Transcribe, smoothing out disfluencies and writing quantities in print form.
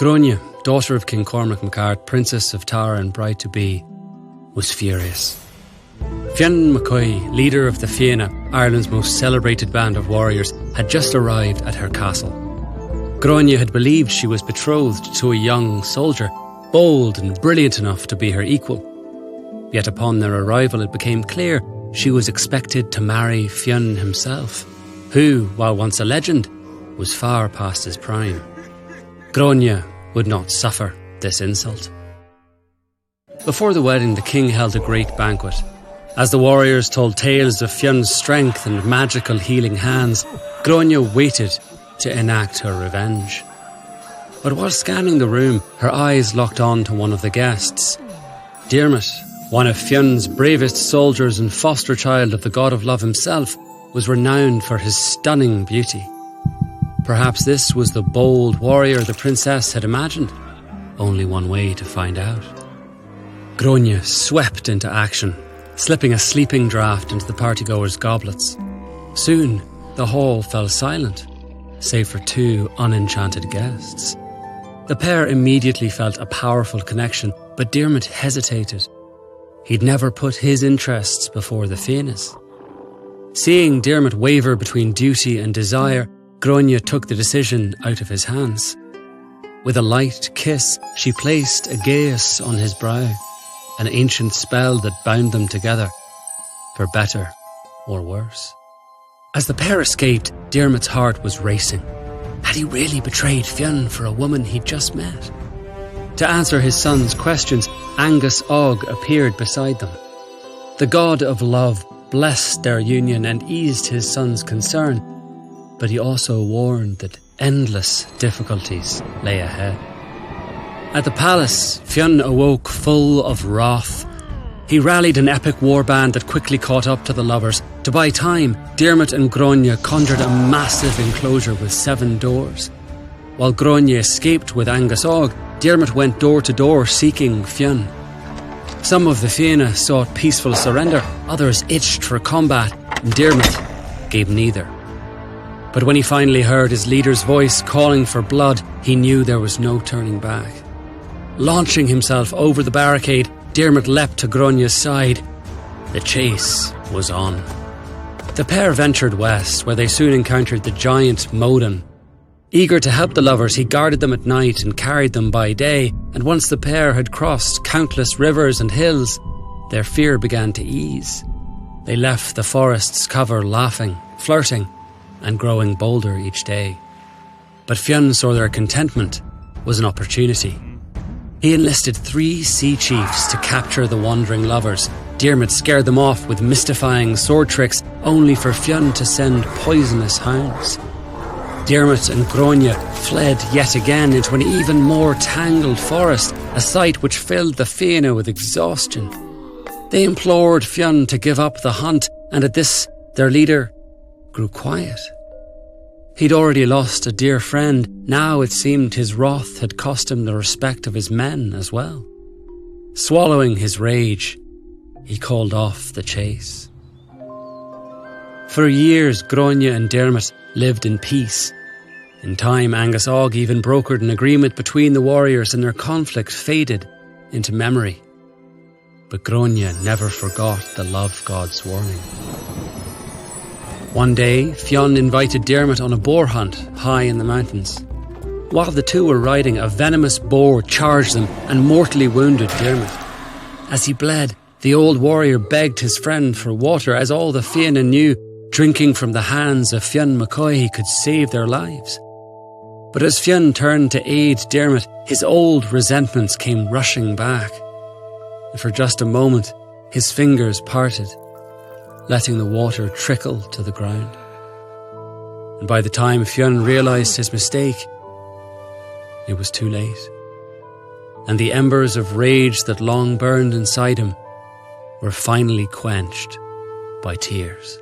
Gráinne, daughter of King Cormac MacArt, Princess of Tara and bride-to-be, was furious. Fionn McCoy, leader of the Fianna, Ireland's most celebrated band of warriors, had just arrived at her castle. Gráinne had believed she was betrothed to a young soldier, bold and brilliant enough to be her equal. Yet upon their arrival it became clear she was expected to marry Fionn himself, who, while once a legend, was far past his prime. Gráinne would not suffer this insult. Before the wedding, the king held a great banquet. As the warriors told tales of Fionn's strength and magical healing hands, Gráinne waited to enact her revenge. But while scanning the room, her eyes locked on to one of the guests. Diarmid, one of Fionn's bravest soldiers and foster child of the god of love himself, was renowned for his stunning beauty. Perhaps this was the bold warrior the princess had imagined. Only one way to find out. Gráinne swept into action, slipping a sleeping draught into the partygoers' goblets. Soon, the hall fell silent, save for two unenchanted guests. The pair immediately felt a powerful connection, but Diarmid hesitated. He'd never put his interests before the Fianna's. Seeing Diarmid waver between duty and desire, Gráinne took the decision out of his hands. With a light kiss, she placed a geas on his brow, an ancient spell that bound them together, for better or worse. As the pair escaped, Diarmid's heart was racing. Had he really betrayed Fionn for a woman he'd just met? To answer his son's questions, Angus Og appeared beside them. The god of love blessed their union and eased his son's concern, but he also warned that endless difficulties lay ahead. At the palace, Fionn awoke full of wrath. He rallied an epic warband that quickly caught up to the lovers. To buy time, Diarmid and Gráinne conjured a massive enclosure with 7 doors. While Gráinne escaped with Angus Og, Diarmid went door to door seeking Fionn. Some of the Fianna sought peaceful surrender, others itched for combat, and Diarmid gave neither. But when he finally heard his leader's voice calling for blood, he knew there was no turning back. Launching himself over the barricade, Diarmid leapt to Gráinne's side. The chase was on. The pair ventured west, where they soon encountered the giant Modin. Eager to help the lovers, he guarded them at night and carried them by day, and once the pair had crossed countless rivers and hills, their fear began to ease. They left the forest's cover laughing, flirting, and growing bolder each day. But Fionn saw their contentment was an opportunity. He enlisted 3 sea chiefs to capture the wandering lovers. Diarmid scared them off with mystifying sword tricks, only for Fionn to send poisonous hounds. Diarmid and Gráinne fled yet again into an even more tangled forest, a sight which filled the Fianna with exhaustion. They implored Fionn to give up the hunt, and at this, their leader grew quiet. He'd already lost a dear friend. Now it seemed his wrath had cost him the respect of his men as well. Swallowing his rage, he called off the chase. For years, Gráinne and Diarmid lived in peace. In time, Angus Og even brokered an agreement between the warriors, and their conflict faded into memory. But Gráinne never forgot the love god's warning. One day, Fionn invited Diarmid on a boar hunt high in the mountains. While the two were riding, a venomous boar charged them and mortally wounded Diarmid. As he bled, the old warrior begged his friend for water, as all the Fianna knew, drinking from the hands of Fionn McCoy could save their lives. But as Fionn turned to aid Diarmid, his old resentments came rushing back. And for just a moment, his fingers parted, letting the water trickle to the ground. And by the time Fionn realised his mistake, it was too late. And the embers of rage that long burned inside him were finally quenched by tears.